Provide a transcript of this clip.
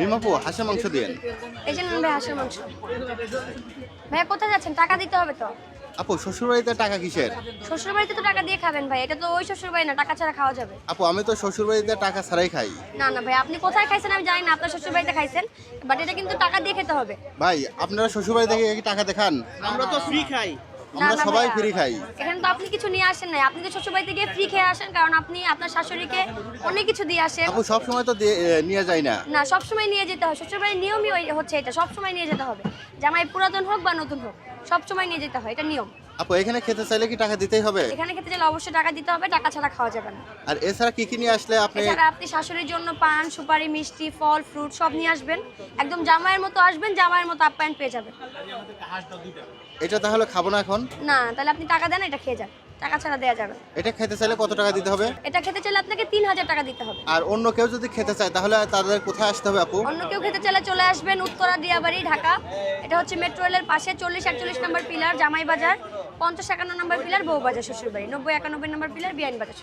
মিমাপু হাঁসের মাংস দিয়েন। এই যে নেন ভাই হাঁসের মাংস। ভাইয়া কোথায় যাচ্ছেন? টাকা দিতে হবে তো। আপু শ্বশুরবাড়িতে টাকা কিসের? শ্বশুর বাড়িতে তো টাকা দিয়ে খাবেন ভাই, এটা তো ওই শ্বশুর বাড়ি না, টাকা ছাড়া খাওয়া যাবে। আপু আমি তো শ্বশুরবাড়িতে টাকা ছাড়াই খাই। না না ভাই, আপনি কোথায় খাইছেন আমি জানি না, আপনার শ্বশুর বাড়িতে খাইছেন, বাট এটা কিন্তু টাকা দিয়ে খেতে হবে। ভাই আপনারা শ্বশুরবাড়ি থেকে কি টাকা দেখান? আমরা তো ফ্রি খাই। আমরা না সবাই ভাইয়া, ফ্রি খাই। এখানে তো আপনি কিছু নিয়ে আসেন নাই, আপনি তো শ্বশুর বাড়িতে গিয়ে ফ্রি খেয়ে আসেন, কারণ আপনি আপনার শাশুড়িকে অনেক কিছু দিয়ে আসেন। আপু সবসময় তো নিয়ে যায় না। না, সবসময় নিয়ে যেতে হয়, শ্বশুর বাড়ির নিয়মই হচ্ছে এটা, সবসময় নিয়ে যেতে হবে। জামাই পুরাতন হোক বা নতুন হোক, সবসময় নিয়ে যেতে হয়, এটা নিয়ম। আপু এখানে খেতে চাইলে কি টাকা দিতেই হবে? এখানে খেতে চাইলে অবশ্যই টাকা দিতে হবে, টাকা ছাড়া খাওয়া যাবে না। আর এছাড়া কি কি নিয়ে আসলে আপনি? এছাড়া আপনি শাশুড়ির জন্য পান, সুপারি, মিষ্টি, ফল, ফ্রুট সব নিয়ে আসবেন, একদম জামাইয়ের মতো আসবেন, জামাইয়ের মতো আপ্যায়ন পেয়ে যাবেন। এটা তাহলে খাবো না এখন? না, তাহলে আপনি টাকা দেন, এটা খেয়ে যান, টাকা ছাড়া দেওয়া যাবে না। এটা খেতে চাইলে কত টাকা দিতে হবে? এটা খেতে চাইলে আপনাকে ৩,০০০ টাকা দিতে হবে। আর অন্য কেউ যদি খেতে চায় তাহলে তাদের কোথায় আসতে হবে আপু? অন্য কেউ খেতে চাইলে চলে আসবেন উত্তরা দিয়াবাড়ি, ঢাকা। এটা হচ্ছে মেট্রো রেলের পাশে 40-41 নম্বর পিলার জামাই বাজার, 50-51 নম্বর পিলার বউ বাজার শ্বশুরবাড়ি, 90-91 নম্বর পিলার বিআইন বাজার।